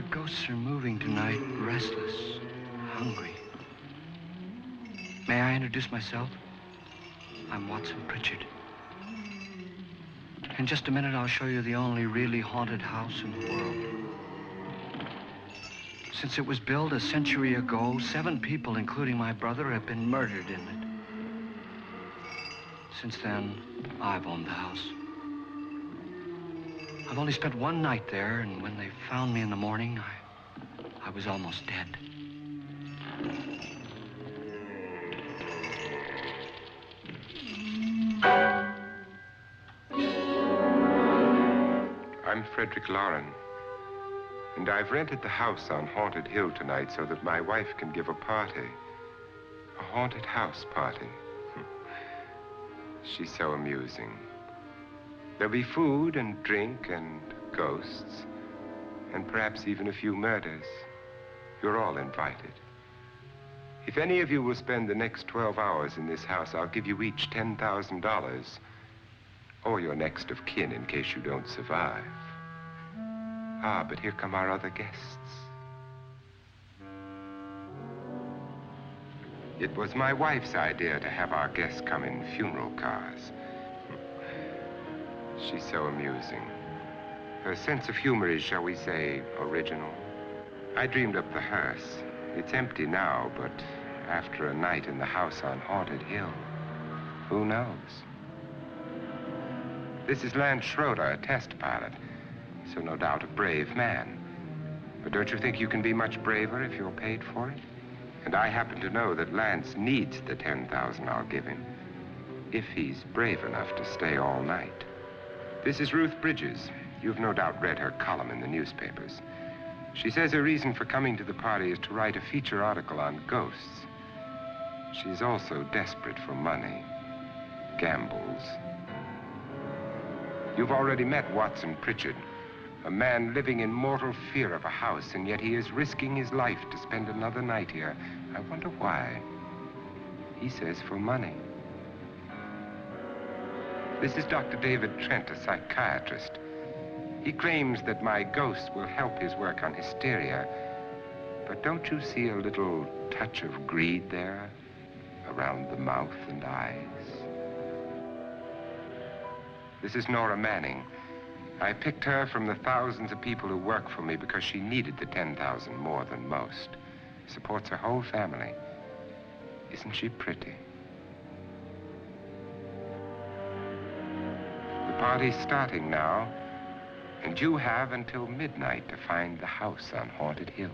The ghosts are moving tonight, restless, hungry. May I introduce myself? I'm Watson Pritchard. In just a minute, I'll show you the only really haunted house in the world. Since it was built a century ago, 7 people, including my brother, have been murdered in it. Since then, I've owned the house. I've only spent one night there, and when they found me in the morning, I was almost dead. I'm Frederick Loren, and I've rented the house on Haunted Hill tonight so that my wife can give a party. A haunted house party. She's so amusing. There'll be food and drink and ghosts, and perhaps even a few murders. You're all invited. If any of you will spend the next 12 hours in this house, I'll give you each $10,000, or your next of kin in case you don't survive. Ah, but here come our other guests. It was my wife's idea to have our guests come in funeral cars. She's so amusing. Her sense of humor is, shall we say, original. I dreamed up the hearse. It's empty now, but after a night in the house on Haunted Hill, who knows? This is Lance Schroeder, a test pilot, so no doubt a brave man. But don't you think you can be much braver if you're paid for it? And I happen to know that Lance needs the $10,000 I'll give him, if he's brave enough to stay all night. This is Ruth Bridges. You've no doubt read her column in the newspapers. She says her reason for coming to the party is to write a feature article on ghosts. She's also desperate for money, gambles. You've already met Watson Pritchard, a man living in mortal fear of a house, and yet he is risking his life to spend another night here. I wonder why. He says for money. This is Dr. David Trent, a psychiatrist. He claims that my ghost will help his work on hysteria. But don't you see a little touch of greed there around the mouth and eyes? This is Nora Manning. I picked her from the thousands of people who work for me because she needed the $10,000 more than most. Supports her whole family. Isn't she pretty? The party's starting now, and you have until midnight to find the house on Haunted Hill.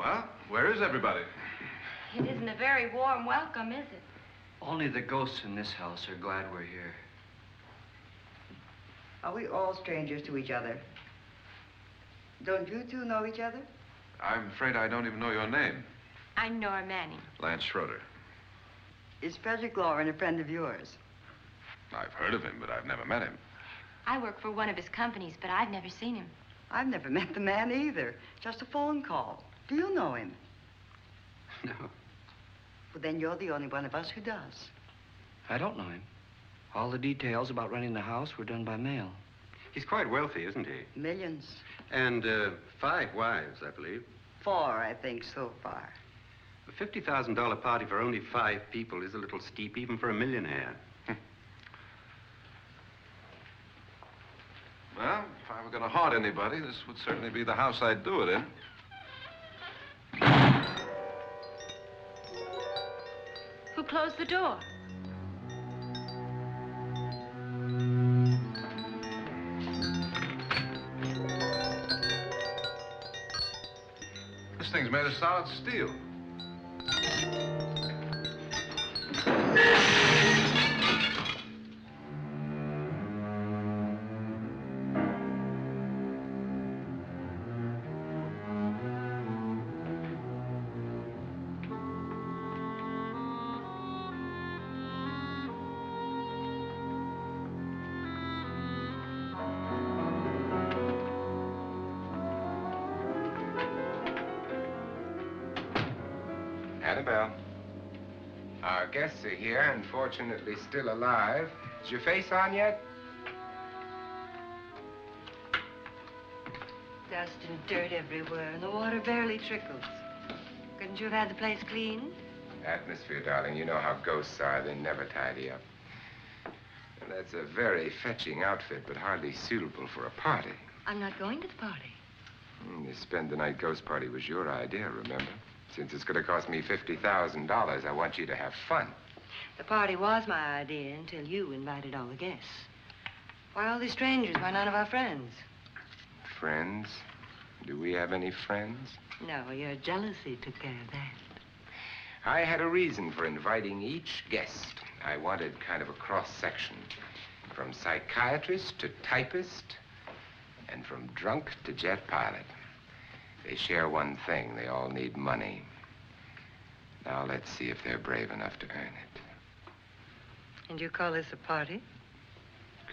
Well, where is everybody? It isn't a very warm welcome, is it? Only the ghosts in this house are glad we're here. Are we all strangers to each other? Don't you two know each other? I'm afraid I don't even know your name. I'm Nora Manning. Lance Schroeder. Is Frederick Loren a friend of yours? I've heard of him, but I've never met him. I work for one of his companies, but I've never seen him. I've never met the man either. Just a phone call. Do you know him? No, Well, then you're the only one of us who does. I don't know him. All the details about renting the house were done by mail. He's quite wealthy, isn't he? Millions. And 5 wives, I believe. 4, I think, so far. A $50,000 party for only 5 people is a little steep, even for a millionaire. Well, if I were going to haunt anybody, this would certainly be the house I'd do it in. Who closed the door? This thing's made of solid steel. Annabelle. Our guests are here, unfortunately still alive. Is your face on yet? Dust and dirt everywhere, and the water barely trickles. Couldn't you have had the place cleaned? Atmosphere, darling. You know how ghosts are. They never tidy up. And that's a very fetching outfit, but hardly suitable for a party. I'm not going to the party. The spend-the-night ghost party was your idea, remember? Since it's going to cost me $50,000, I want you to have fun. The party was my idea until you invited all the guests. Why all these strangers? Why none of our friends? Friends? Do we have any friends? No, your jealousy took care of that. I had a reason for inviting each guest. I wanted kind of a cross-section. From psychiatrist to typist, and from drunk to jet pilot. They share one thing. They all need money. Now let's see if they're brave enough to earn it. And you call this a party?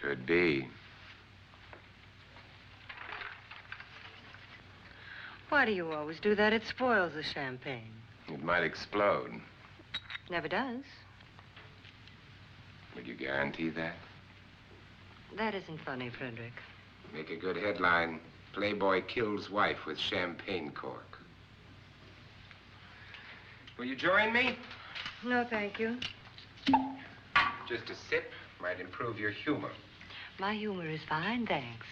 Could be. Why do you always do that? It spoils the champagne. It might explode. Never does. Would you guarantee that? That isn't funny, Frederick. Make a good headline. Playboy kills wife with champagne cork. Will you join me? No, thank you. Just a sip might improve your humor. My humor is fine, thanks.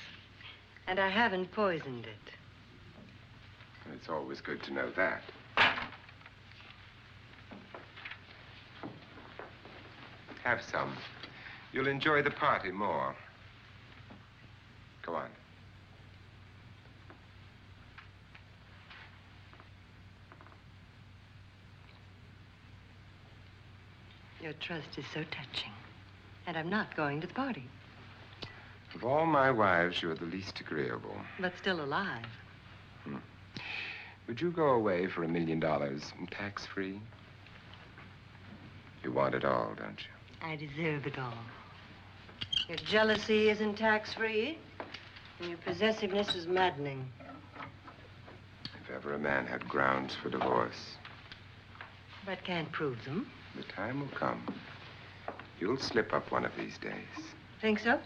And I haven't poisoned it. It's always good to know that. Have some. You'll enjoy the party more. Go on. Your trust is so touching. And I'm not going to the party. Of all my wives, you're the least agreeable. But still alive. Would you go away for $1 million tax-free? You want it all, don't you? I deserve it all. Your jealousy isn't tax-free, and your possessiveness is maddening. If ever a man had grounds for divorce, But can't prove them. the time will come. You'll slip up one of these days, Think so?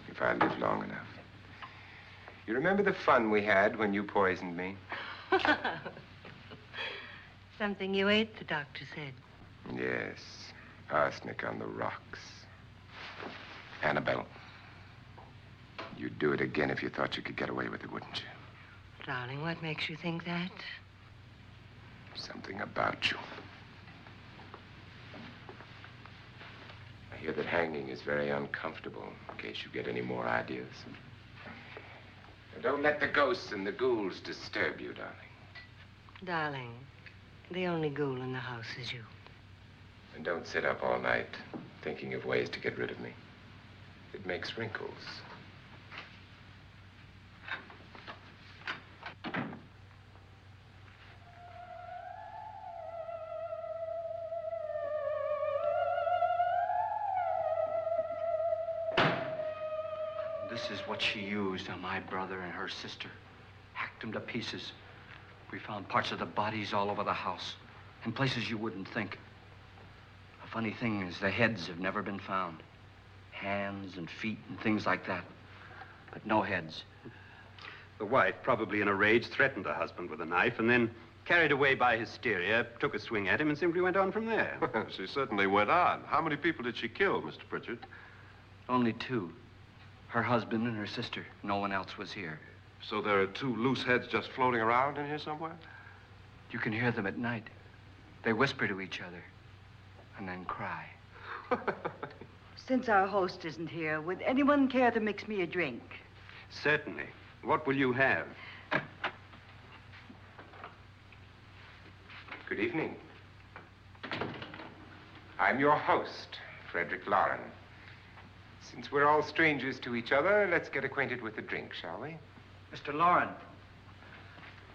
if I live long enough. You remember the fun we had when you poisoned me? Something you ate, the doctor said. Yes, arsenic on the rocks. Annabelle, you'd do it again if you thought you could get away with it, wouldn't you? Darling, what makes you think that? Something about you. I hear that hanging is very uncomfortable, in case you get any more ideas. Now, don't let the ghosts and the ghouls disturb you, darling. Darling, the only ghoul in the house is you. And don't sit up all night thinking of ways to get rid of me. It makes wrinkles. This is what she used on my brother and her sister. Hacked them to pieces. We found parts of the bodies all over the house, in places you wouldn't think. The funny thing is the heads have never been found. Hands and feet and things like that. But no heads. The wife, probably in a rage, threatened her husband with a knife and then, carried away by hysteria, took a swing at him and simply went on from there. She certainly went on. How many people did she kill, Mr. Pritchard? Only two. Her husband and her sister. No one else was here. So there are two loose heads just floating around in here somewhere? You can hear them at night. They whisper to each other and then cry. Since our host isn't here, would anyone care to mix me a drink? Certainly. What will you have? Good evening. I'm your host, Frederick Loren. Since we're all strangers to each other, let's get acquainted with a drink, shall we? Mr. Loren,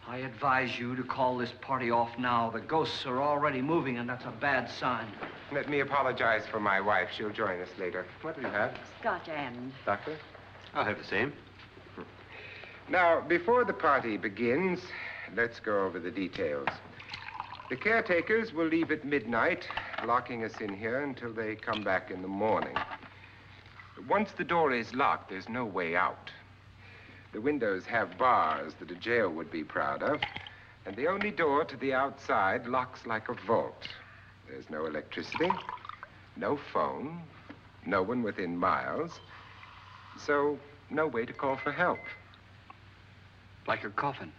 I advise you to call this party off now. The ghosts are already moving, and that's a bad sign. Let me apologize for my wife. She'll join us later. What do you have? Scotch and. Doctor? I'll have the same. Now, before the party begins, let's go over the details. The caretakers will leave at midnight, locking us in here until they come back in the morning. Once the door is locked, there's no way out. The windows have bars that a jail would be proud of, and the only door to the outside locks like a vault. There's no electricity, no phone, no one within miles, so no way to call for help. Like a coffin.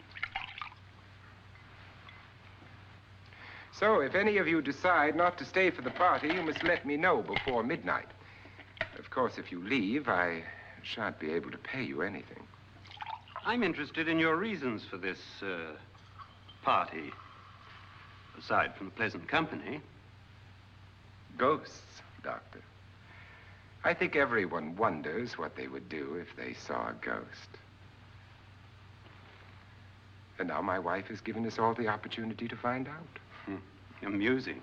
So if any of you decide not to stay for the party, you must let me know before midnight. Of course, if you leave, I shan't be able to pay you anything. I'm interested in your reasons for this, party. Aside from the pleasant company. Ghosts, Doctor. I think everyone wonders what they would do if they saw a ghost. And now my wife has given us all the opportunity to find out. Amusing.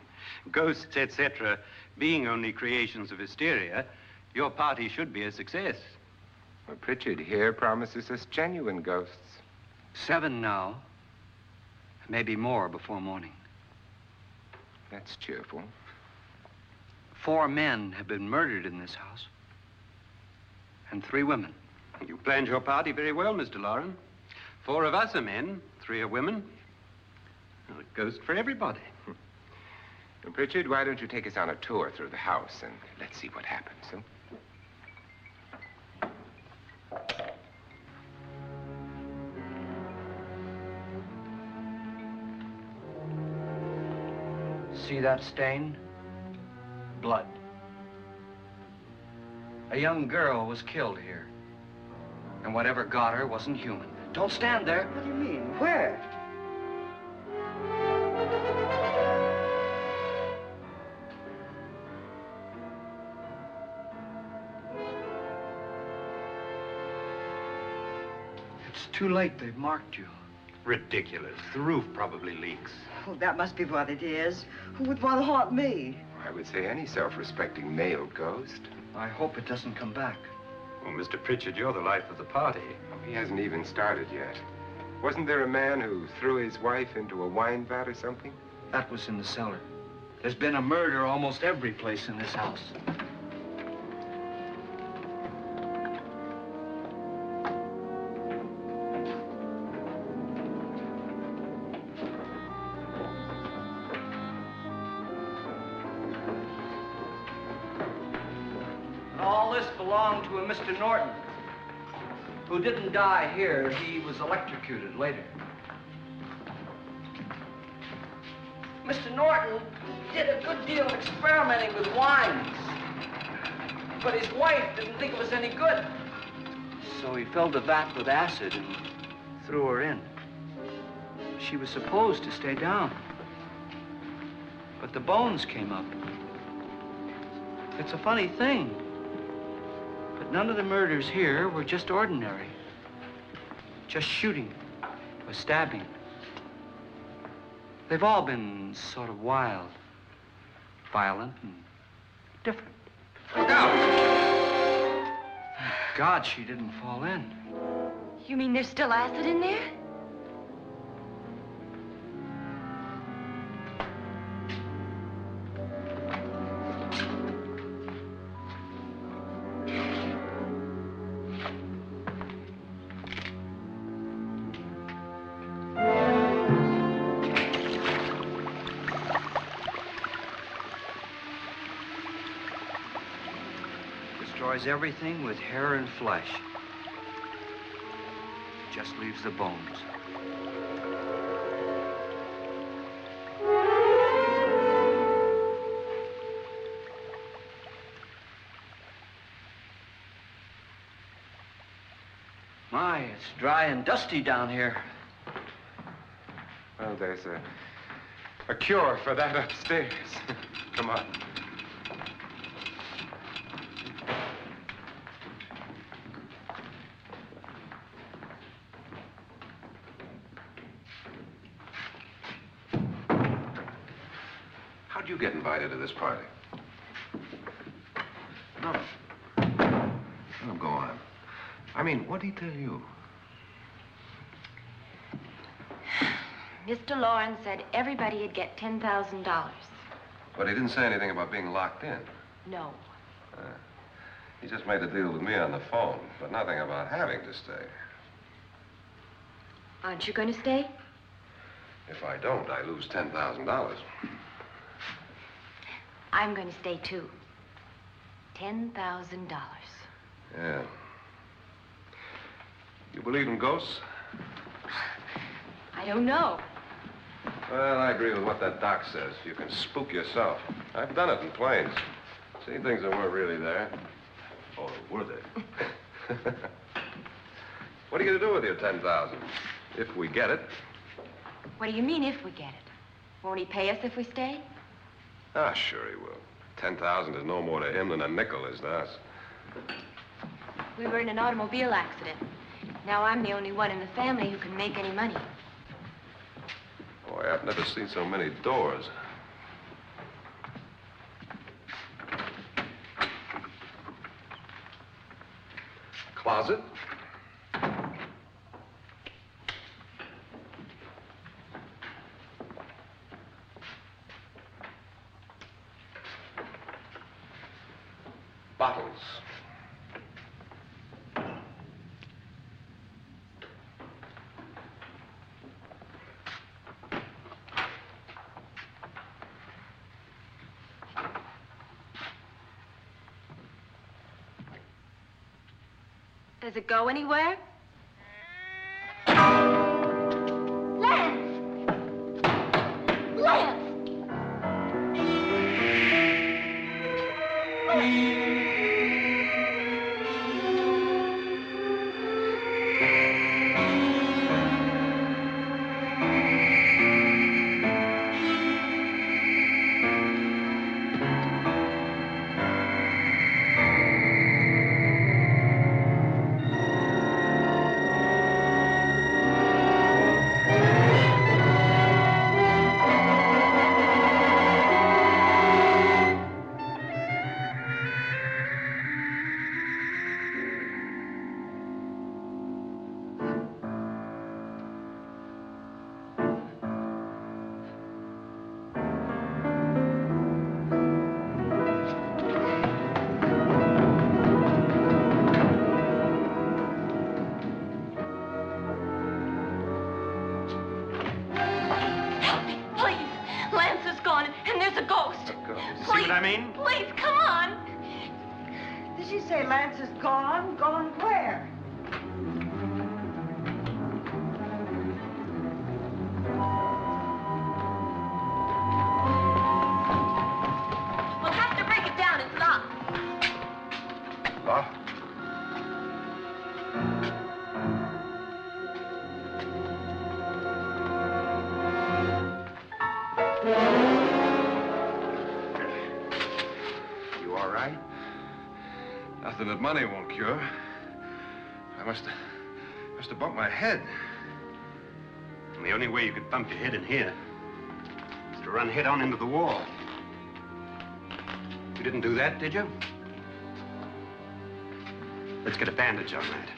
Ghosts, etc., being only creations of hysteria, your party should be a success. Well, Pritchard here promises us genuine ghosts. 7 now. Maybe more before morning. That's cheerful. 4 men have been murdered in this house. And 3 women. You planned your party very well, Mr. Loren. 4 of us are men, 3 are women. Well, a ghost for everybody. And Pritchard, why don't you take us on a tour through the house and let's see what happens, huh? See that stain? Blood. A young girl was killed here. And whatever got her wasn't human. Don't stand there. What do you mean? Where? It's too late. They've marked you. Ridiculous. The roof probably leaks. Oh, that must be what it is. Who would want to haunt me? I would say any self-respecting male ghost. I hope it doesn't come back. Well, Mr. Pritchard, you're the life of the party. Oh, he hasn't even started yet. Wasn't there a man who threw his wife into a wine vat or something? That was in the cellar. There's been a murder almost every place in this house. All this belonged to a Mr. Norton, who didn't die here. He was electrocuted later. Mr. Norton did a good deal of experimenting with wines, but his wife didn't think it was any good. So he filled the vat with acid and threw her in. She was supposed to stay down. But the bones came up. It's a funny thing. But none of the murders here were just ordinary. Just shooting or stabbing. They've all been sort of wild, violent, and different. Look out! God, she didn't fall in. You mean there's still acid in there? Destroys everything with hair and flesh. Just leaves the bones. My, it's dry and dusty down here. Well, there's a cure for that upstairs. Come on. How'd you get invited to this party? No. No, go on. I mean, what'd he tell you? Mr. Lawrence said everybody'd get $10,000. But he didn't say anything about being locked in. No. He just made a deal with me on the phone, but nothing about having to stay. Aren't you going to stay? If I don't, I lose $10,000. I'm going to stay, too. $10,000. Yeah. You believe in ghosts? I don't know. Well, I agree with what that doc says. You can spook yourself. I've done it in planes. Seen things that weren't really there. Or were they? What are you going to do with your $10,000? If we get it. What do you mean, if we get it? Won't he pay us if we stay? Ah, sure he will. 10,000 is no more to him than a nickel is to us. We were in an automobile accident. Now I'm the only one in the family who can make any money. Boy, I've never seen so many doors. Closet? Bottles. Does it go anywhere? Lance! Lance! See what I mean? Please, come on. Did she say Lance is gone? Gone where? We'll have to break it down. It's locked. Locked? something that money won't cure. I must have bumped my head. And the only way you could bump your head in here is to run head on into the wall. You didn't do that, did you? Let's get a bandage on that.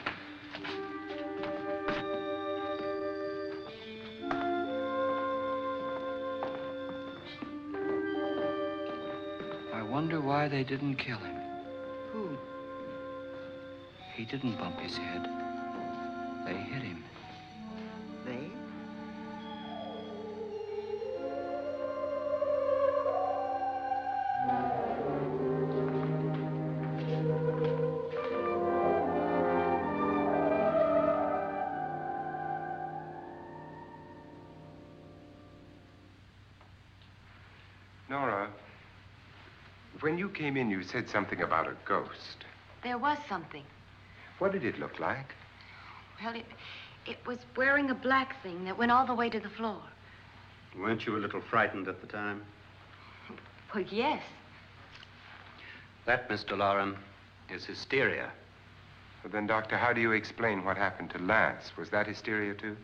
I wonder why they didn't kill him. Who? He didn't bump his head. They hit him. They? Nora, when you came in, you said something about a ghost. There was something. What did it look like? Well, it was wearing a black thing that went all the way to the floor. Weren't you a little frightened at the time? Well, yes. That, Mr. Loren, is hysteria. Well, then, Doctor, how do you explain what happened to Lance? Was that hysteria, too?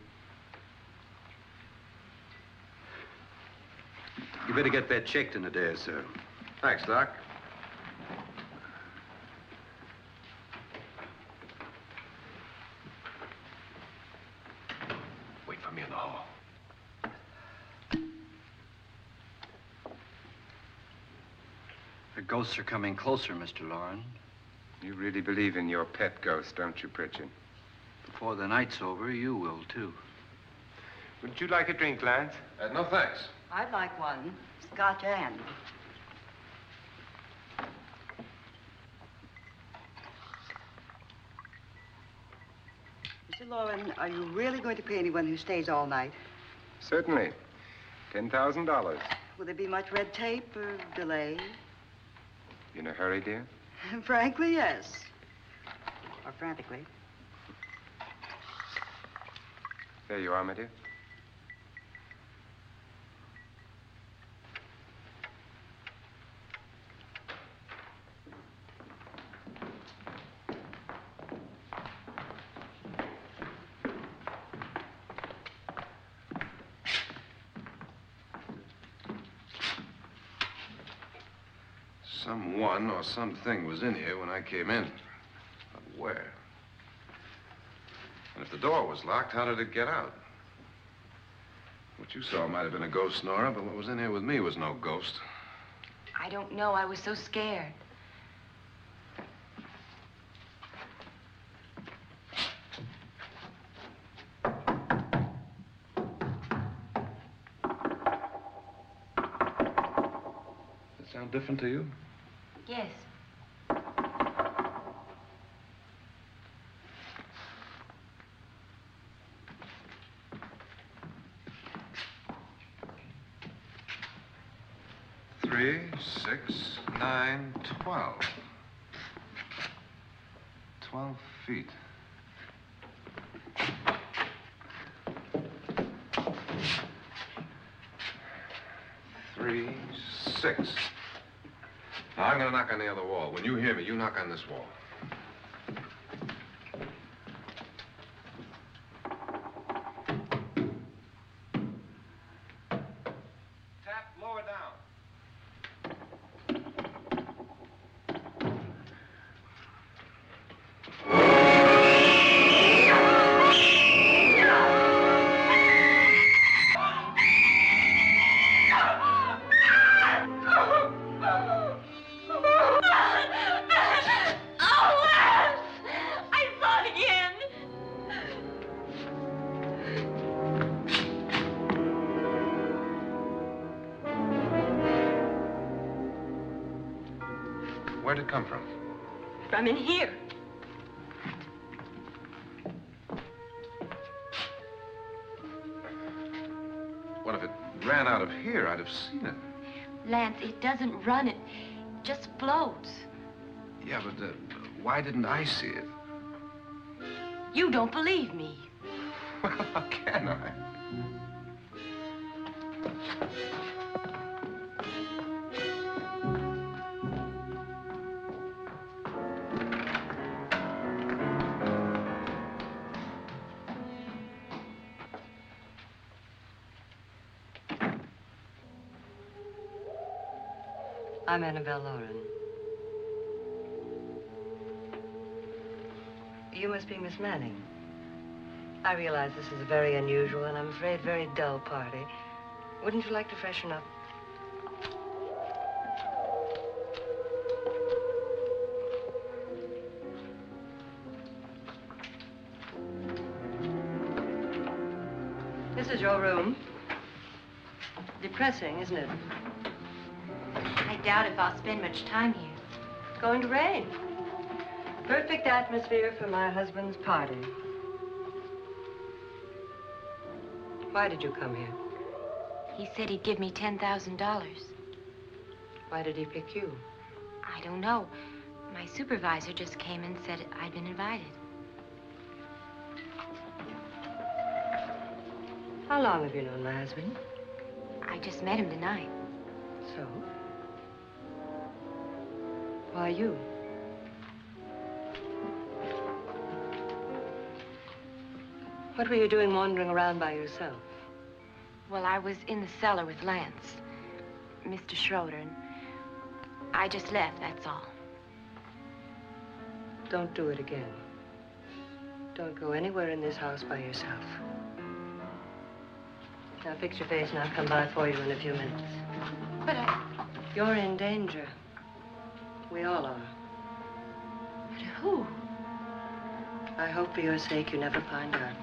You better get that checked in a day or so. Thanks, Doc. Wait for me in the hall. The ghosts are coming closer, Mr. Loren. You really believe in your pet ghost, don't you, Pritchard? Before the night's over, you will, too. Would you like a drink, Lance? No, thanks. I'd like one. Scotch and. Mr. Loren, are you really going to pay anyone who stays all night? Certainly. $10,000. Will there be much red tape or delay? In a hurry, dear? Frankly, yes. Or frantically. There you are, my dear. Someone or something was in here when I came in. But where? And if the door was locked, how did it get out? What you saw might have been a ghost, Nora, but what was in here with me was no ghost. I don't know. I was so scared. Does it sound different to you? Yes. Three, 6, 9, 12. 12 feet. Three, 6. Now, I'm gonna knock on the other wall. When you hear me, you knock on this wall. Tap lower down. Where'd it come from? From in here. What if it ran out of here? I'd have seen it. Lance, it doesn't run. It just floats. Yeah, but why didn't I see it? You don't believe me. Well, how can I? I'm Annabelle Lauren. You must be Miss Manning. I realize this is a very unusual and I'm afraid very dull party. Wouldn't you like to freshen up? This is your room. Depressing, isn't it? I doubt if I'll spend much time here. It's going to rain. Perfect atmosphere for my husband's party. Why did you come here? He said he'd give me $10,000. Why did he pick you? I don't know. My supervisor just came and said I'd been invited. How long have you known my husband? I just met him tonight. So? Why you? What were you doing wandering around by yourself? Well, I was in the cellar with Lance, Mr. Schroeder, and I just left, that's all. Don't do it again. Don't go anywhere in this house by yourself. Now fix your face and I'll come by for you in a few minutes. But You're in danger. We all are. but who? I hope for your sake you never find out.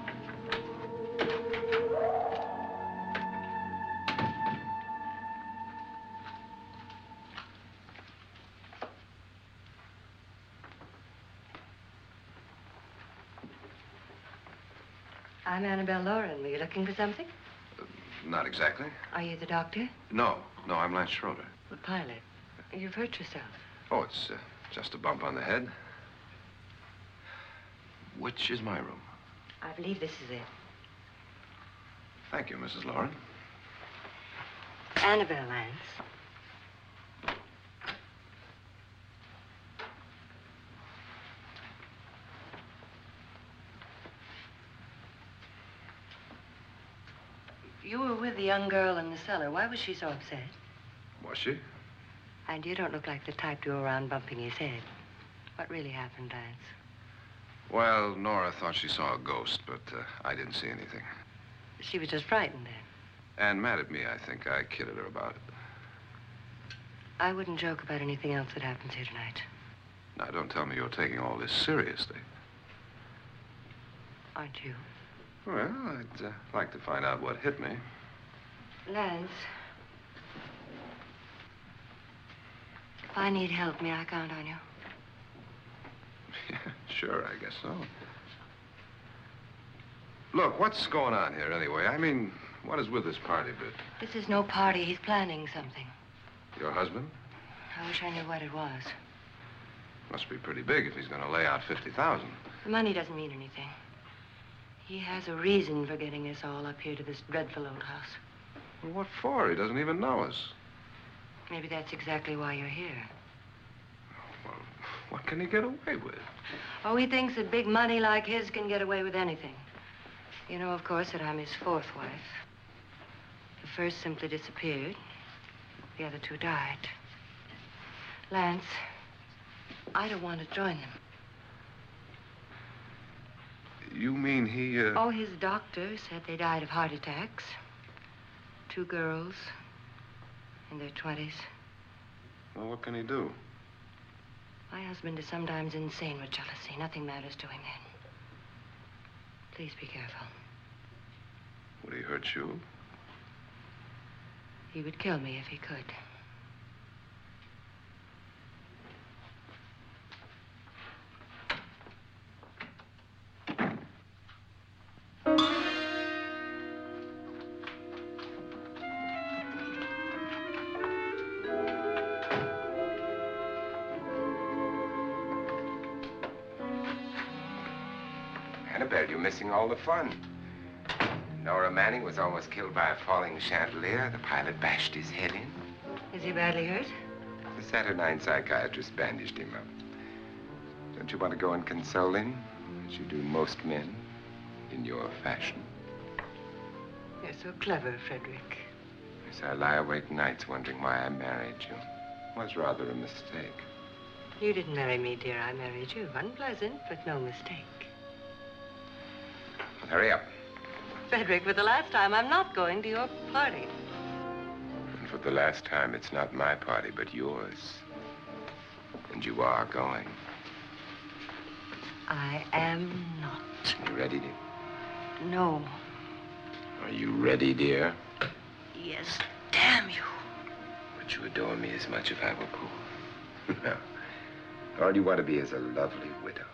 I'm Annabelle Lauren. Were you looking for something? Not exactly. Are you the doctor? No, I'm Lance Schroeder. The pilot. You've hurt yourself. Oh, it's just a bump on the head. Which is my room? I believe this is it. Thank you, Mrs. Lauren. Annabelle Lance. You were with the young girl in the cellar. Why was she so upset? Was she? And you don't look like the type to go around bumping his head. What really happened, Lance? Well, Nora thought she saw a ghost, but I didn't see anything. She was just frightened then. And mad at me, I think. I kidded her about it. I wouldn't joke about anything else that happens here tonight. Now, don't tell me you're taking all this seriously. Aren't you? Well, I'd like to find out what hit me. Lance. If I need help, may I count on you? Yeah, sure, I guess so. Look, what's going on here anyway? I mean, what is with this party bit? This is no party. He's planning something. Your husband? I wish I knew what it was. Must be pretty big if he's going to lay out 50,000. The money doesn't mean anything. He has a reason for getting us all up here to this dreadful old house. Well, what for? He doesn't even know us. Maybe that's exactly why you're here. Well, what can he get away with? Oh, he thinks that big money like his can get away with anything. You know, of course, that I'm his fourth wife. The first simply disappeared. The other two died. Lance, I don't want to join them. You mean he, Oh, his doctor said they died of heart attacks. 2 girls in their 20s. Well, what can he do? My husband is sometimes insane with jealousy. Nothing matters to him then. Please be careful. Would he hurt you? He would kill me if he could. Annabelle, you're missing all the fun. Nora Manning was almost killed by a falling chandelier. The pilot bashed his head in. Is he badly hurt? The Saturnine psychiatrist bandaged him up. Don't you want to go and console him, as you do most men, in your fashion? You're so clever, Frederick. Yes, I lie awake nights wondering why I married you. was rather a mistake. You didn't marry me, dear. I married you. Unpleasant, but no mistake. Well, hurry up. Frederick, for the last time, I'm not going to your party. And for the last time, it's not my party, but yours. And you are going. I am not. You ready, dear? No. Are you ready, dear? Yes, damn you. Would you adore me as much if I were poor? No. All you want to be is a lovely widow.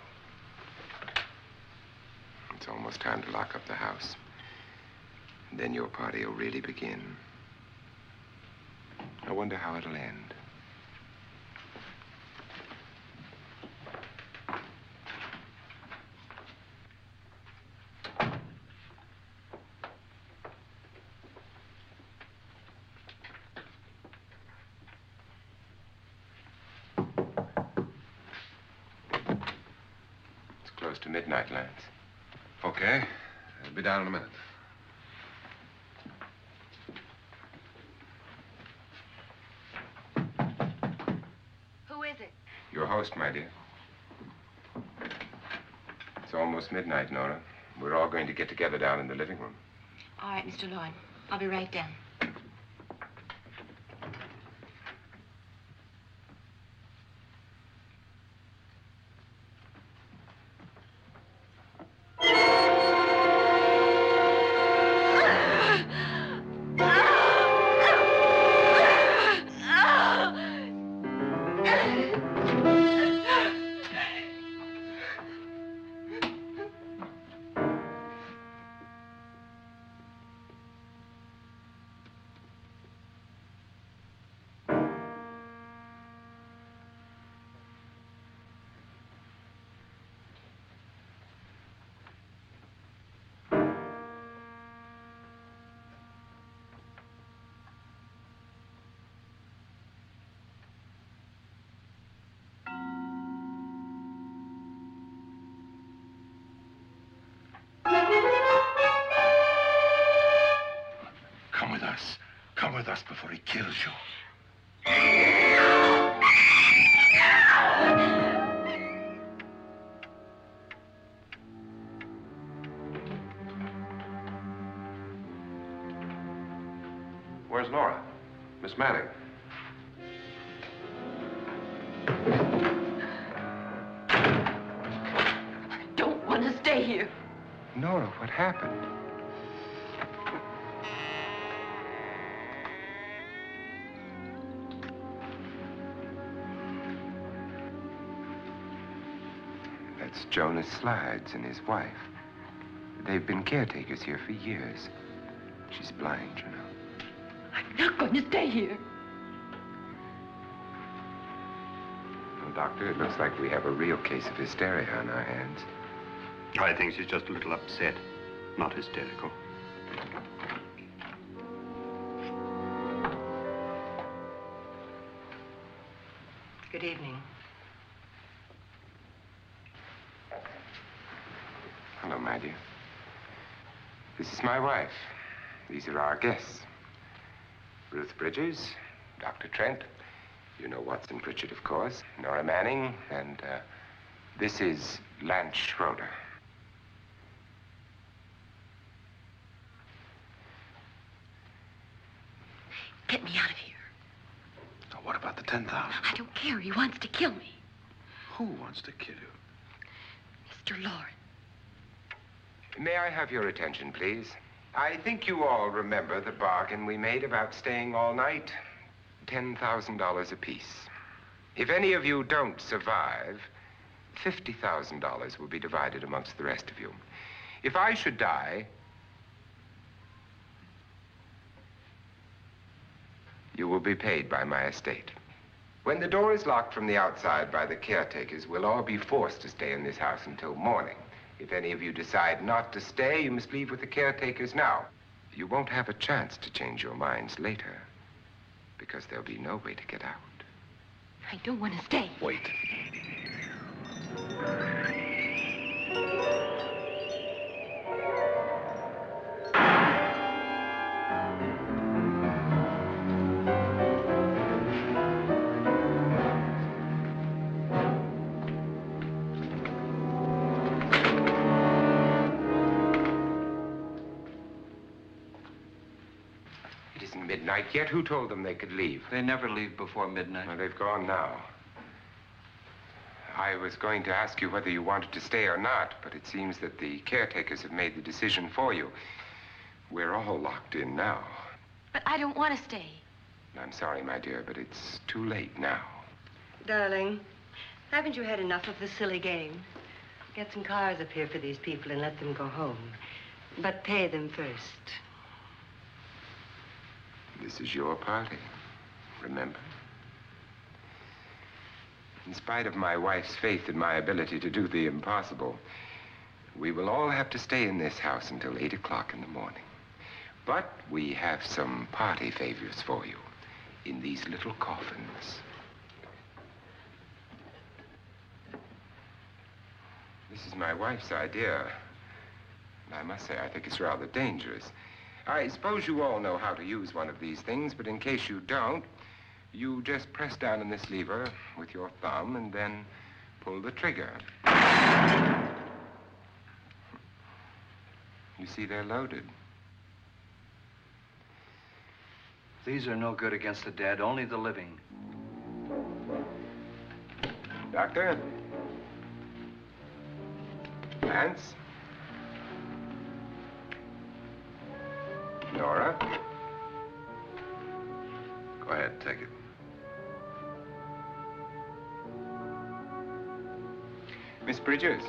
It's almost time to lock up the house. And then your party will really begin. I wonder how it'll end. Close to midnight, Lance. Okay. I'll be down in a minute. Who is it? Your host, my dear. It's almost midnight, Nora. We're all going to get together down in the living room. All right, Mr. Lloyd. I'll be right down. Come with us before he kills you. Where's Nora? Miss Manning. I don't want to stay here. Nora, what happened? That's Jonas Slides and his wife. They've been caretakers here for years. She's blind, you know. I'm not going to stay here. Well, Doctor, it looks like we have a real case of hysteria on our hands. I think she's just a little upset, not hysterical. Good evening. Hello, my dear. This is my wife. These are our guests. Ruth Bridgers, Dr. Trent. You know Watson Pritchard, of course. Nora Manning, and this is Lance Schroeder. Get me out of here. Now, what about the 10,000? I don't care. He wants to kill me. Who wants to kill you? Mr. Lawrence. May I have your attention, please? I think you all remember the bargain we made about staying all night. $10,000 apiece. If any of you don't survive, $50,000 will be divided amongst the rest of you. If I should die, you will be paid by my estate. When the door is locked from the outside by the caretakers, we'll all be forced to stay in this house until morning. If any of you decide not to stay, you must leave with the caretakers now. You won't have a chance to change your minds later, because there'll be no way to get out. I don't want to stay. Wait. isn't midnight yet. Who told them they could leave? They never leave before midnight. Well, they've gone now. I was going to ask you whether you wanted to stay or not, but it seems that the caretakers have made the decision for you. We're all locked in now. But I don't want to stay. I'm sorry, my dear, but it's too late now. Darling, haven't you had enough of the silly game? Get some cars up here for these people and let them go home. But pay them first. This is your party, remember? In spite of my wife's faith in my ability to do the impossible, we will all have to stay in this house until 8 o'clock in the morning. But we have some party favors for you in these little coffins. This is my wife's idea. And I must say, I think it's rather dangerous. I suppose you all know how to use one of these things, but in case you don't, you just press down on this lever with your thumb and then pull the trigger. You see, they're loaded. These are no good against the dead, only the living. Doctor? Lance? Nora? Go ahead, take it. Miss Bridges?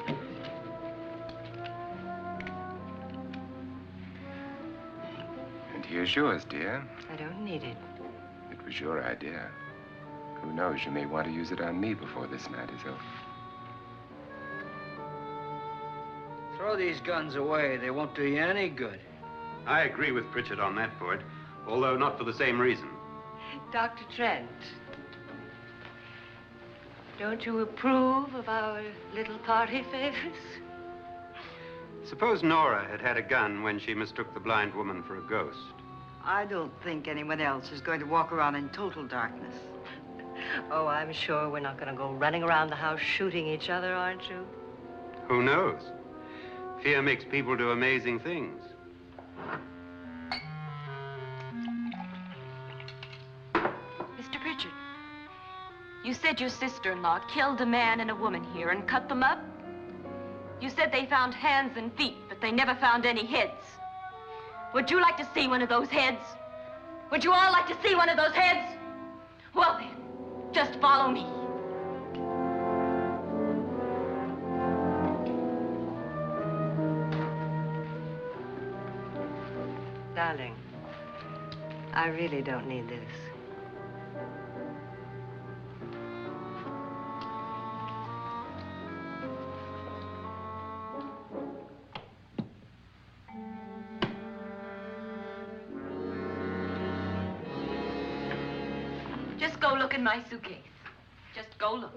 And here's yours, dear. I don't need it. It was your idea. Who knows, you may want to use it on me before this night is over. Throw these guns away. They won't do you any good. I agree with Pritchard on that point, although not for the same reason. Dr. Trent, don't you approve of our little party favors? Suppose Nora had had a gun when she mistook the blind woman for a ghost. I don't think anyone else is going to walk around in total darkness. Oh, I'm sure we're not going to go running around the house shooting each other, aren't you? Who knows? Fear makes people do amazing things. Mr. Pritchard, you said your sister-in-law killed a man and a woman here and cut them up? You said they found hands and feet, but they never found any heads. Would you like to see one of those heads? Would you all like to see one of those heads? Well then, just follow me. Darling, I really don't need this. Just go look in my suitcase. Just go look.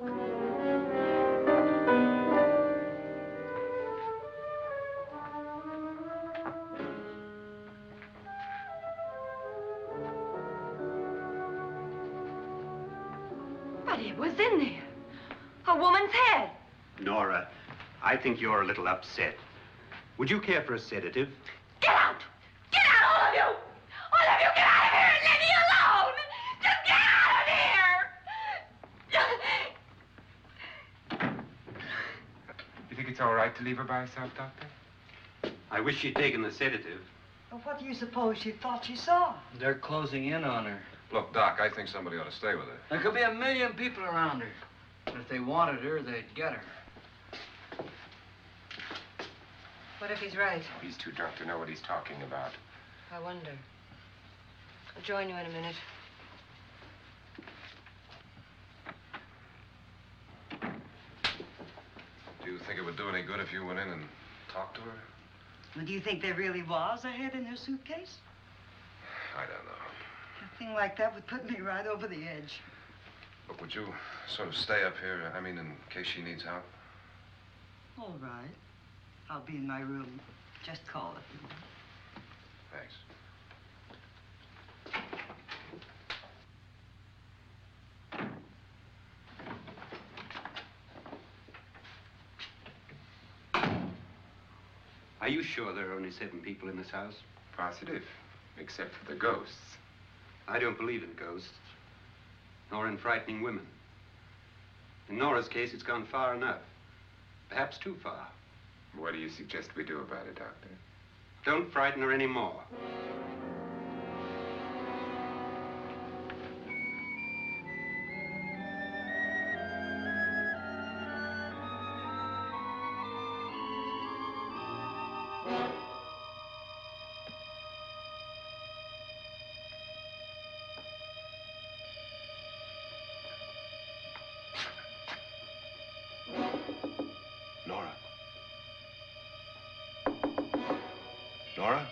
But it was in there. A woman's head. Nora, I think you're a little upset. Would you care for a sedative? Get out! Get out, all of you! All of you, get out of here and leave me alone! Just get out of here! You think it's all right to leave her by herself, Doctor? I wish she'd taken the sedative. Well, what do you suppose she thought she saw? They're closing in on her. Look, Doc, I think somebody ought to stay with her. There could be 1,000,000 people around her. But if they wanted her, they'd get her. What if he's right? He's too drunk to know what he's talking about. I wonder. I'll join you in a minute. Do you think it would do any good if you went in and talked to her? Well, do you think there really was a head in her suitcase? I don't know. A thing like that would put me right over the edge. Look, would you sort of stay up here, I mean, in case she needs help? All right. I'll be in my room. Just call if you want. Thanks. Are you sure there are only 7 people in this house? Positive, except for the ghosts. I don't believe in ghosts, nor in frightening women. In Nora's case, it's gone far enough. Perhaps too far. What do you suggest we do about it, Doctor? Don't frighten her anymore. Nora? Nora?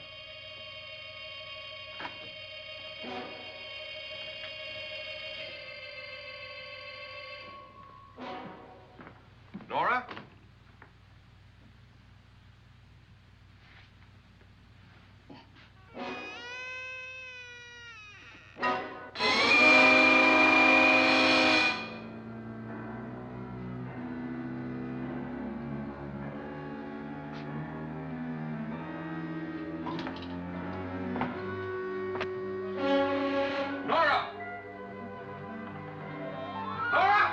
Nora? Nora! Nora!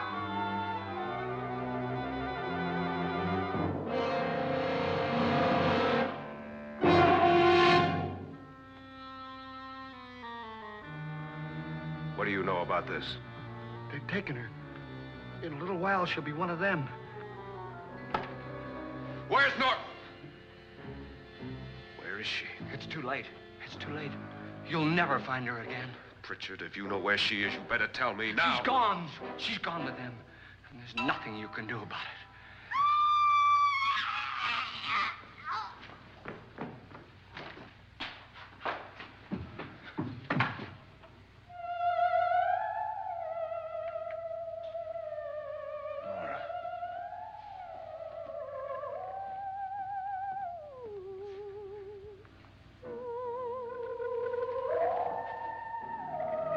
What do you know about this? They've taken her. In a little while, she'll be one of them. Where's Nora? Where is she? It's too late. It's too late. You'll never find her again. Pritchard, if you know where she is, you better tell me now. She's gone. She's gone with them. And there's nothing you can do about it. Nora.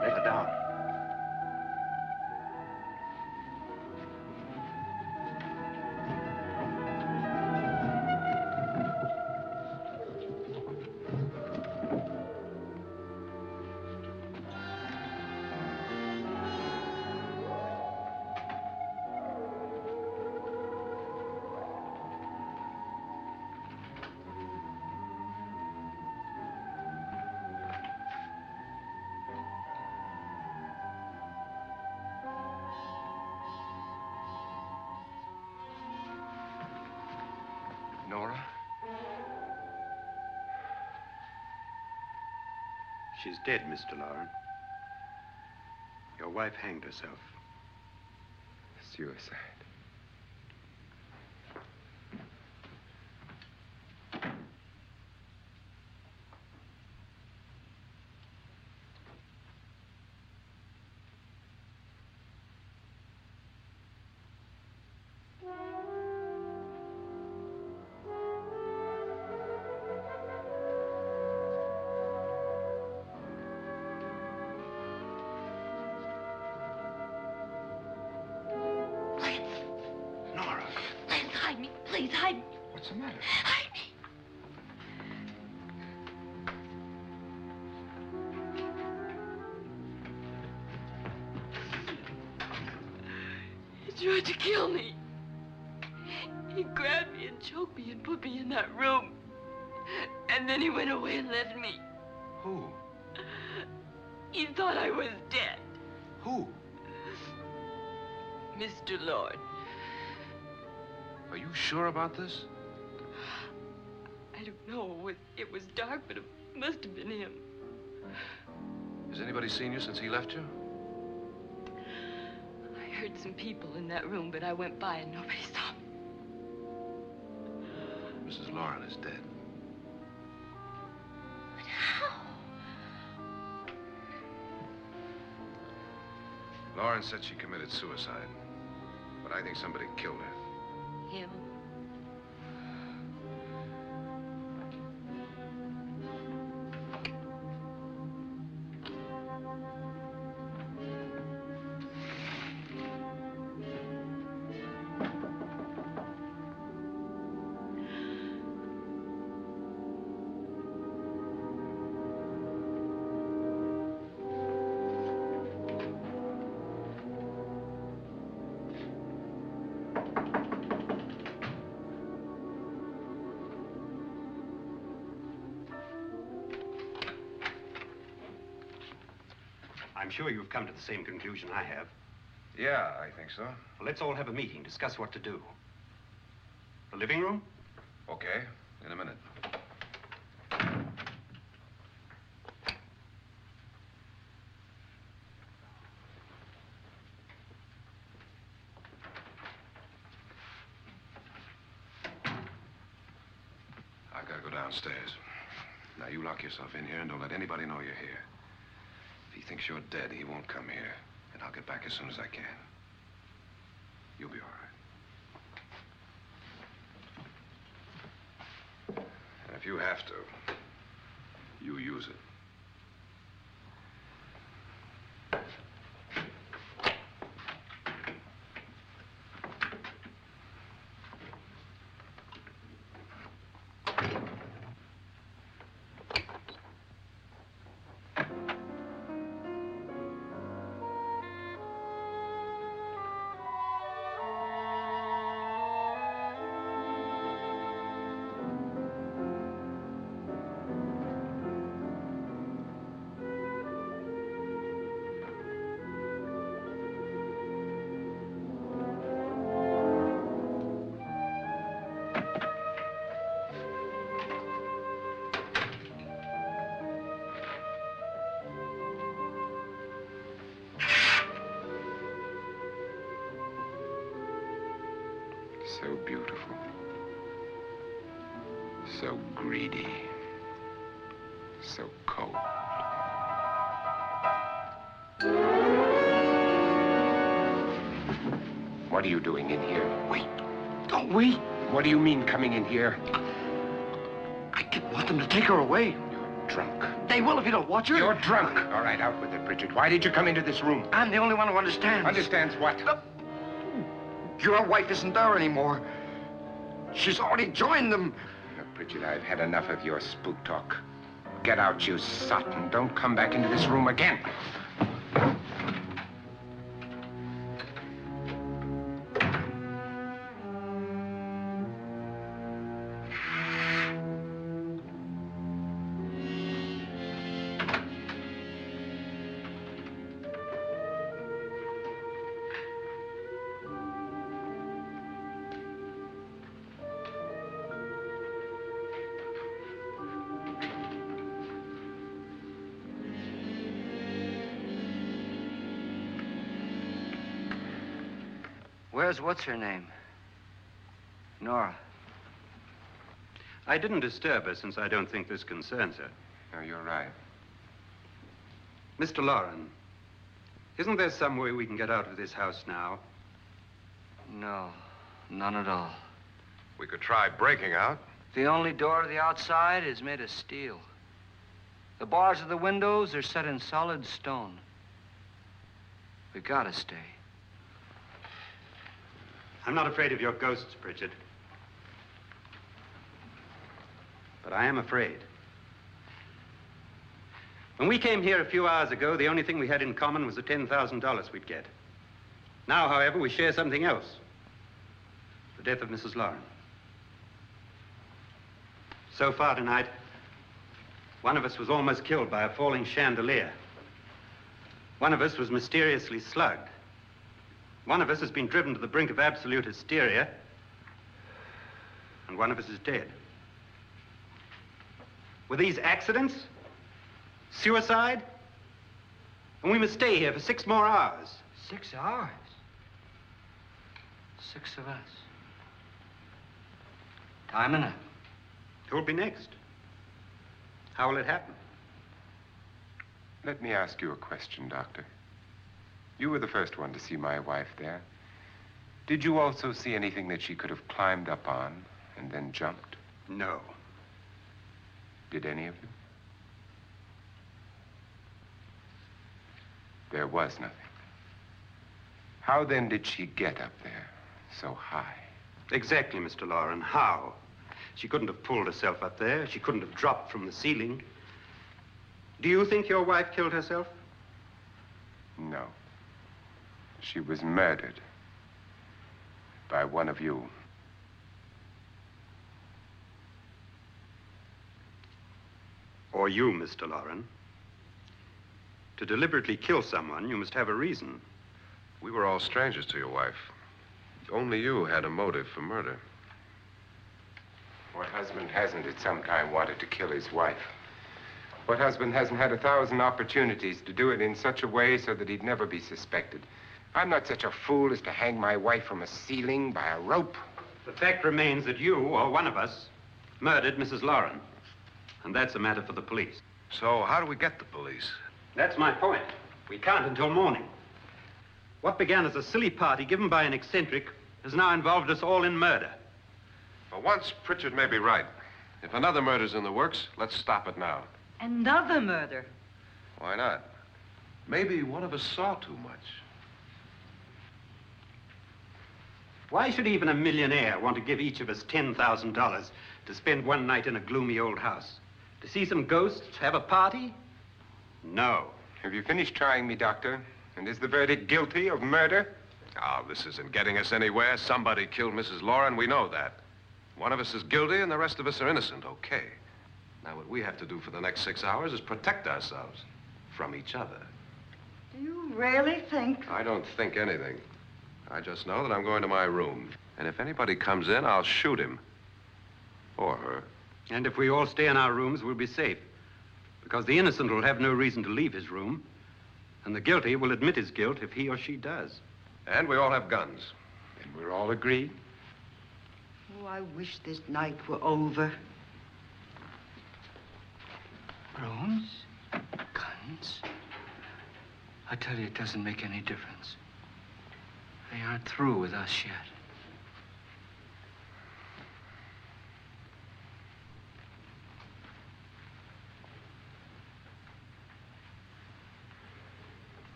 Let her down. Nora? She's dead, Mr. Loren. Your wife hanged herself. Suicide. Nora, Lance, hide me. Please, hide me. what's the matter? Hide me. He tried to kill me. He grabbed me and choked me and put me in that room. And then he went away and left me. Who? He thought I was dead. Who? Mr. Lord. Are you sure about this? I don't know. It was dark, but it must have been him. Has anybody seen you since he left you? I heard some people in that room, but I went by and nobody saw me. Mrs. Loren is dead. But how? Loren said she committed suicide, but I think somebody killed her. Him? I'm sure you've come to the same conclusion I have. Yeah, I think so. Well, let's all have a meeting, discuss what to do. The living room? Okay, in a minute. I gotta go downstairs. Now, you lock yourself in here and don't let anybody know you're here. If he thinks you're dead, he won't come here. And I'll get back as soon as I can. You'll be all right. And if you have to, you use it. So beautiful. So greedy. So cold. What are you doing in here? Wait. Don't wait. What do you mean coming in here? I didn't want them to take her away. You're drunk. They will if you don't watch her. You're drunk. All right, out with it, Bridget. Why did you come into this room? I'm the only one who understands. Understands what? Your wife isn't there anymore. She's already joined them. Bridget, I've had enough of your spook talk. Get out, you sot, and don't come back into this room again. Where's what's-her-name? Nora. I didn't disturb her since I don't think this concerns her. No, you're right. Mr. Loren, isn't there some way we can get out of this house now? No, none at all. We could try breaking out. The only door to the outside is made of steel. The bars of the windows are set in solid stone. We gotta stay. I'm not afraid of your ghosts, Bridget. But I am afraid. When we came here a few hours ago, the only thing we had in common was the $10,000 we'd get. Now, however, we share something else. The death of Mrs. Loren. So far tonight, one of us was almost killed by a falling chandelier. One of us was mysteriously slugged. One of us has been driven to the brink of absolute hysteria, and one of us is dead. Were these accidents? Suicide? And we must stay here for 6 more hours. 6 hours? 6 of us. Time enough. Who'll be next? How will it happen? Let me ask you a question, Doctor. You were the first one to see my wife there. Did you also see anything that she could have climbed up on and then jumped? No. Did any of you? There was nothing. How then did she get up there so high? Exactly, Mr. Loren. How? She couldn't have pulled herself up there. She couldn't have dropped from the ceiling. Do you think your wife killed herself? No. She was murdered by one of you. Or you, Mr. Loren. To deliberately kill someone, you must have a reason. We were all strangers to your wife. Only you had a motive for murder. What husband hasn't at some time wanted to kill his wife? What husband hasn't had 1,000 opportunities to do it in such a way so that he'd never be suspected? I'm not such a fool as to hang my wife from a ceiling by a rope. The fact remains that you, or one of us, murdered Mrs. Lauren. And that's a matter for the police. So how do we get the police? That's my point. We can't until morning. What began as a silly party given by an eccentric has now involved us all in murder. For once, Pritchard may be right. If another murder's in the works, let's stop it now. Another murder? Why not? Maybe one of us saw too much. Why should even a millionaire want to give each of us $10,000 to spend one night in a gloomy old house? To see some ghosts, have a party? No. Have you finished trying me, Doctor? And is the verdict guilty of murder? Oh, this isn't getting us anywhere. Somebody killed Mrs. Lauren. We know that. One of us is guilty and the rest of us are innocent. Okay. Now, what we have to do for the next 6 hours is protect ourselves from each other. Do you really think? I don't think anything. I just know that I'm going to my room. And if anybody comes in, I'll shoot him. Or her. And if we all stay in our rooms, we'll be safe. Because the innocent will have no reason to leave his room. And the guilty will admit his guilt if he or she does. And we all have guns. And we're all agreed? Oh, I wish this night were over. Rooms? Guns? I tell you, it doesn't make any difference. They aren't through with us yet.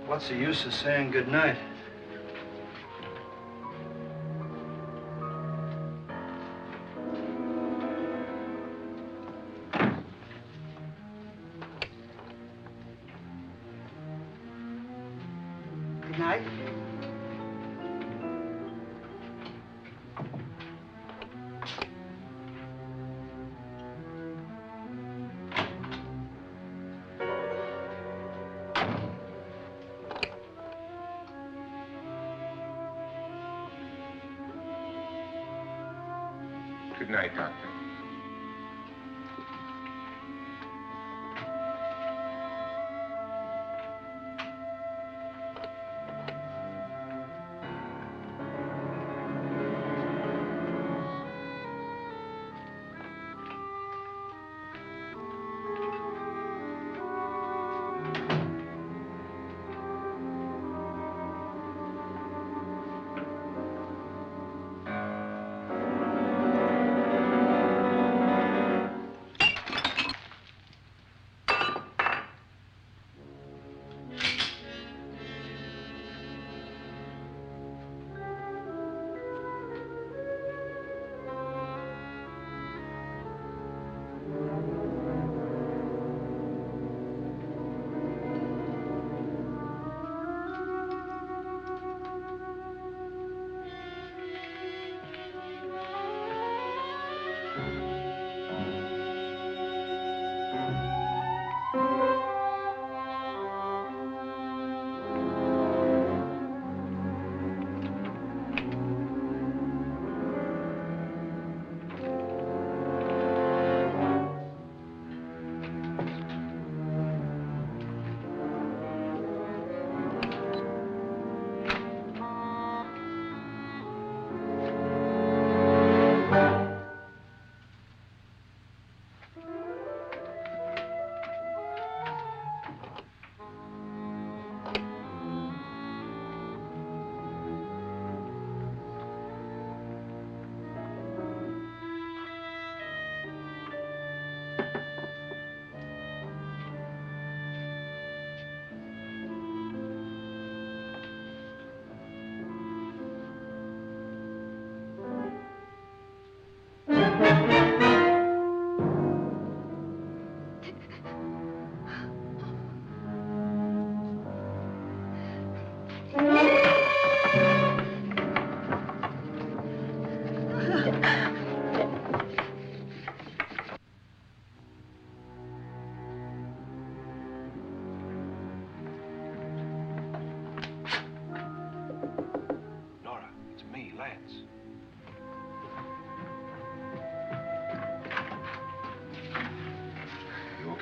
What's the use of saying goodnight? Good night. Good night, Doctor.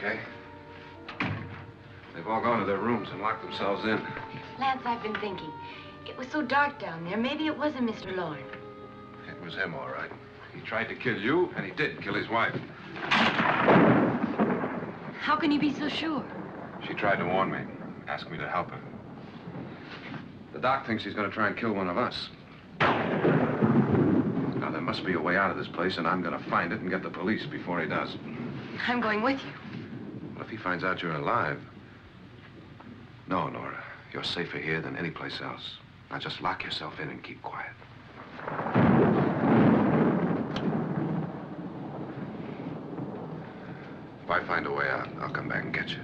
okay? They've all gone to their rooms and locked themselves in. Lance, I've been thinking. It was so dark down there. Maybe it wasn't Mr. Lorne. It was him, all right. He tried to kill you, and he did kill his wife. How can you be so sure? She tried to warn me, asked me to help her. The doc thinks he's going to try and kill one of us. Now, there must be a way out of this place, and I'm going to find it and get the police before he does. I'm going with you. What if he finds out you're alive? No, Nora. You're safer here than any place else. Now, just lock yourself in and keep quiet. If I find a way out, I'll come back and get you.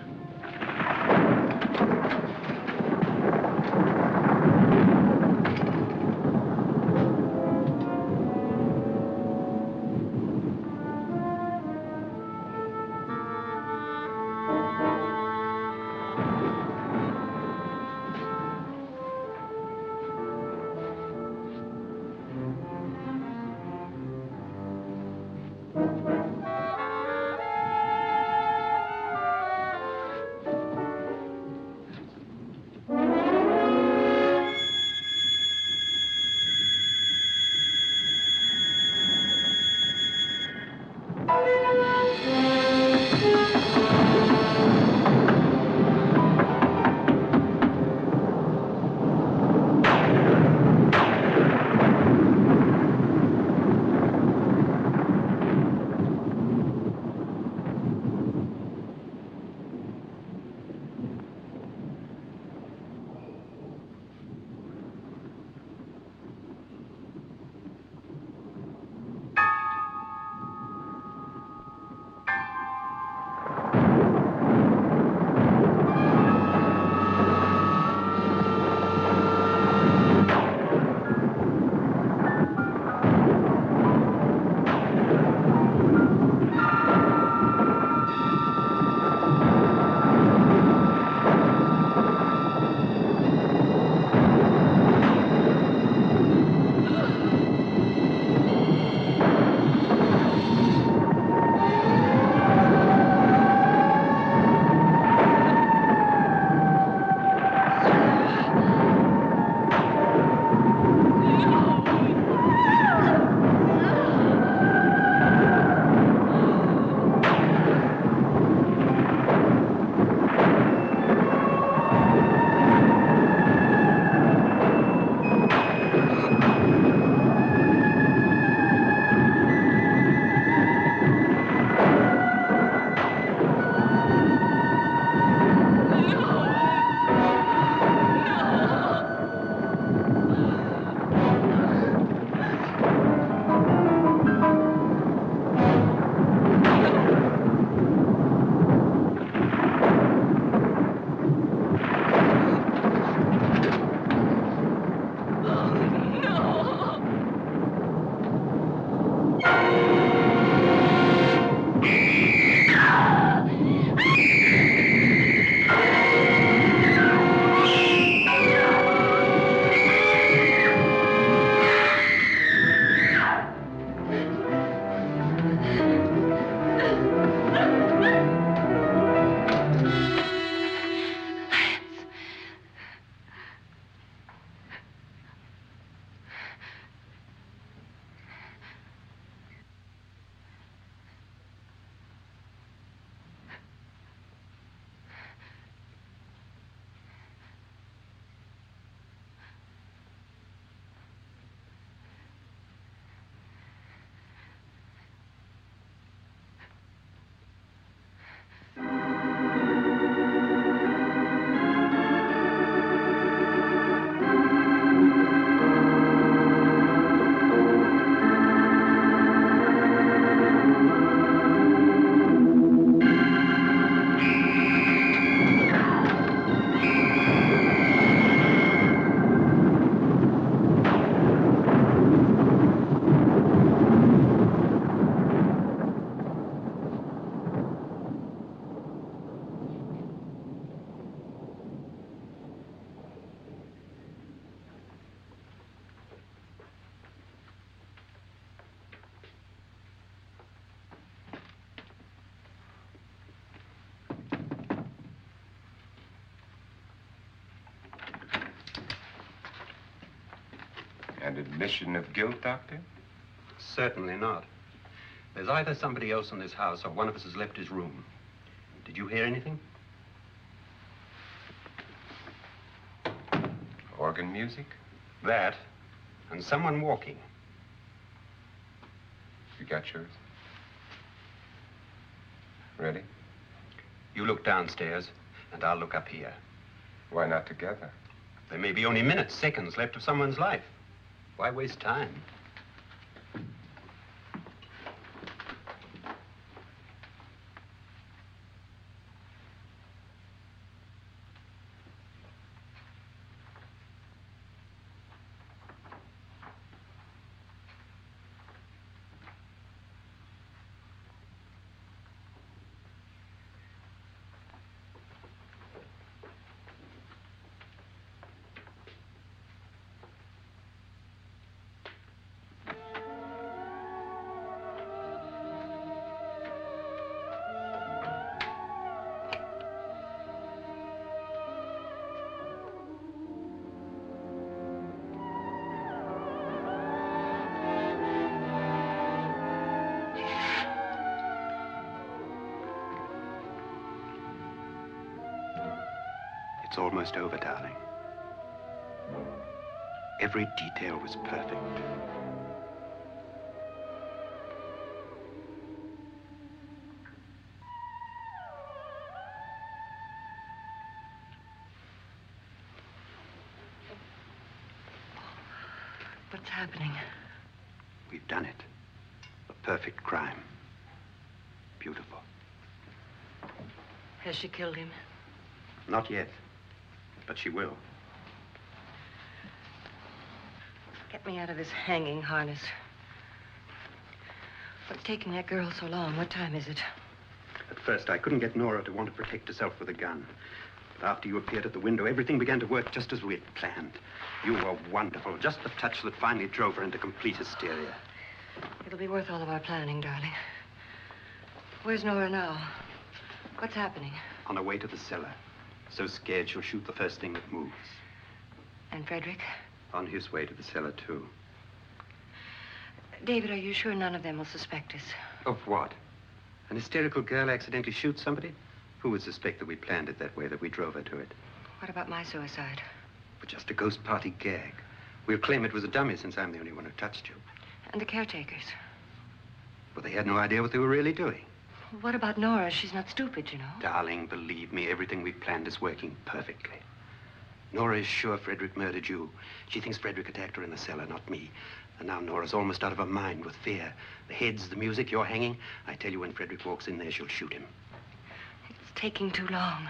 admission of guilt, Doctor? Certainly not. There's either somebody else in this house or one of us has left his room. Did you hear anything? Organ music? That, and someone walking. You got yours? Ready? You look downstairs, and I'll look up here. Why not together? There may be only minutes, seconds left of someone's life. Why waste time? It's almost over, darling. Every detail was perfect. What's happening? We've done it. A perfect crime. Beautiful. Has she killed him? Not yet, but she will. Get me out of this hanging harness. What's taking that girl so long? What time is it? At first, I couldn't get Nora to want to protect herself with a gun. But after you appeared at the window, everything began to work just as we had planned. You were wonderful. Just the touch that finally drove her into complete hysteria. It'll be worth all of our planning, darling. Where's Nora now? What's happening? On her way to the cellar. So scared she'll shoot the first thing that moves. And Frederick? On his way to the cellar, too. David, are you sure none of them will suspect us? Of what? An hysterical girl accidentally shoots somebody? Who would suspect that we planned it that way, that we drove her to it? What about my suicide? But just a ghost party gag. We'll claim it was a dummy since I'm the only one who touched you. And the caretakers? But they had no idea what they were really doing. What about Nora? She's not stupid, you know. Darling, believe me, everything we planned is working perfectly. Nora is sure Frederick murdered you. She thinks Frederick attacked her in the cellar, not me. And now Nora's almost out of her mind with fear. The heads, the music, you're hanging. I tell you, when Frederick walks in there, she'll shoot him. It's taking too long.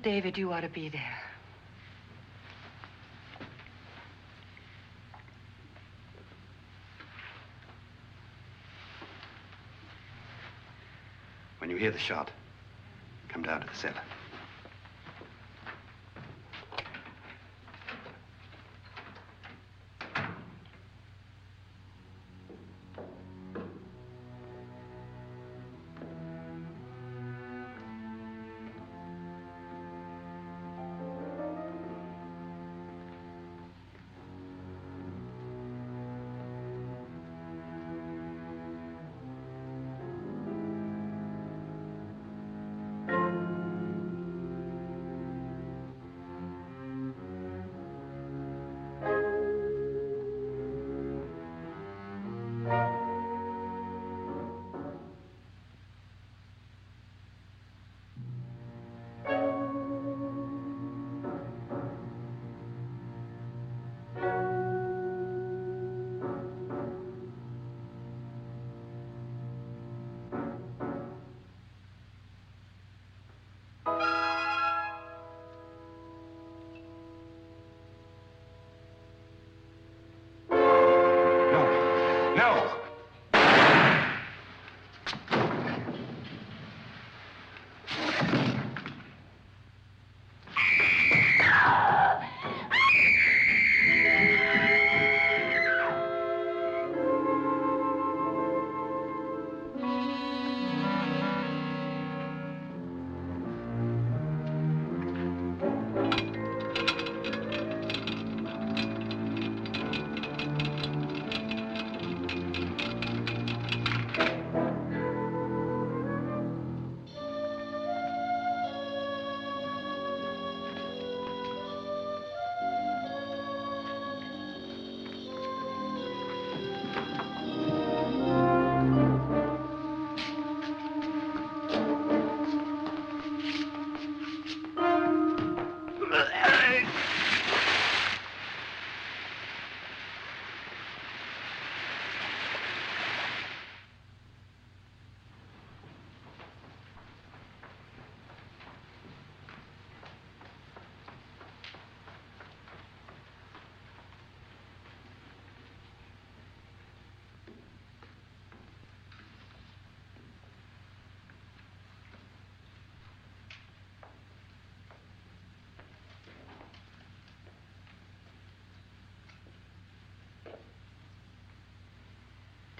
David, you ought to be there. When you hear the shot, come down to the cellar.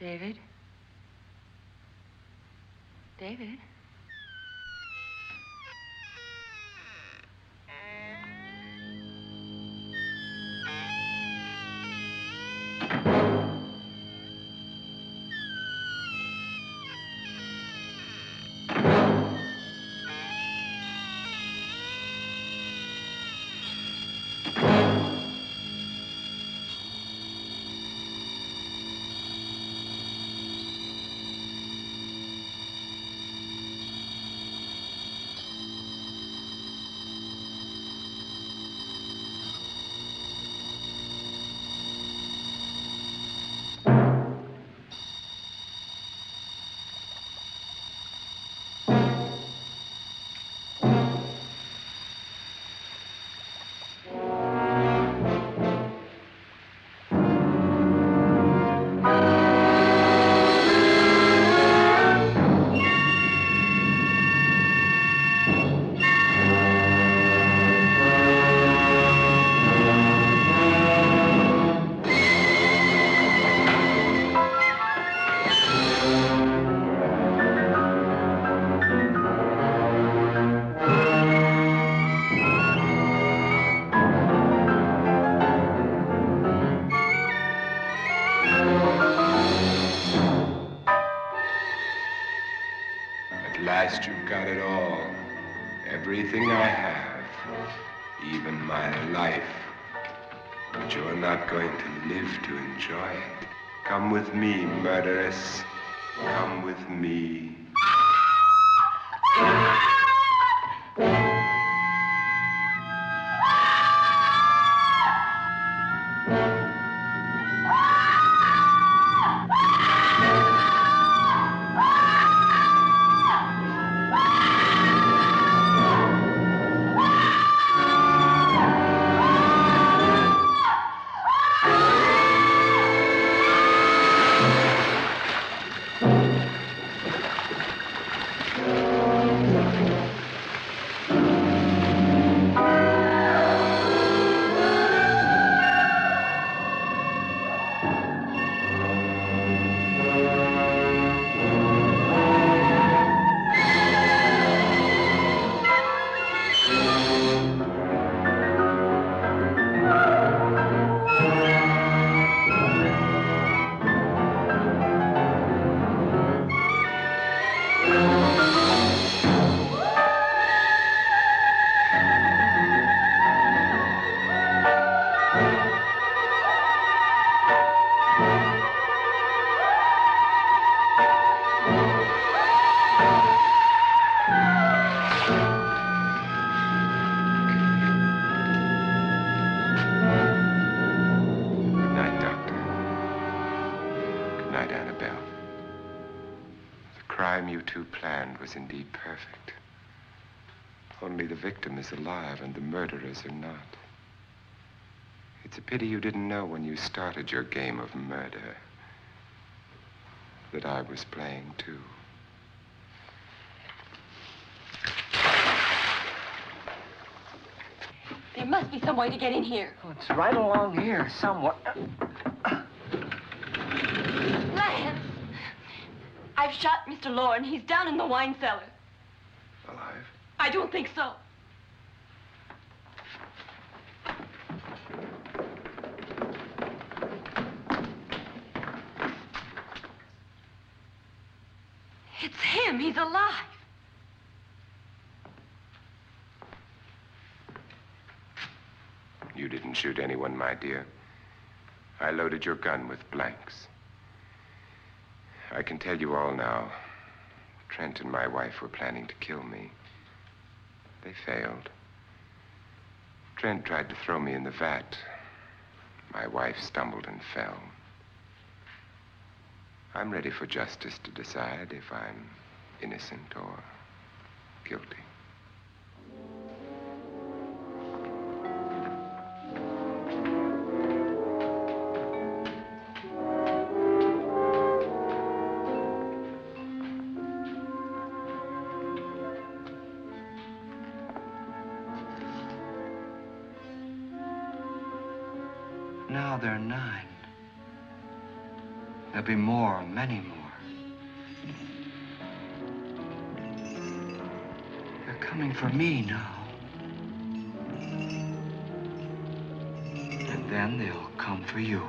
David? David? At last you've got it all. Everything I have. Even my life. But you're not going to live to enjoy it. Come with me, murderess. Come with me. Was indeed perfect. Only the victim is alive and the murderers are not. It's a pity you didn't know when you started your game of murder that I was playing too. There must be some way to get in here. Oh, it's right along here somewhere. Lance! I've shot Mr. Loren. He's down in the wine cellar. Alive? I don't think so. It's him. He's alive. You didn't shoot anyone, my dear. I loaded your gun with blanks. I can tell you all now. Trent and my wife were planning to kill me. They failed. Trent tried to throw me in the vat. My wife stumbled and fell. I'm ready for justice to decide if I'm innocent or guilty. Now they're 9. There'll be more, many more. They're coming for me now. And then they'll come for you.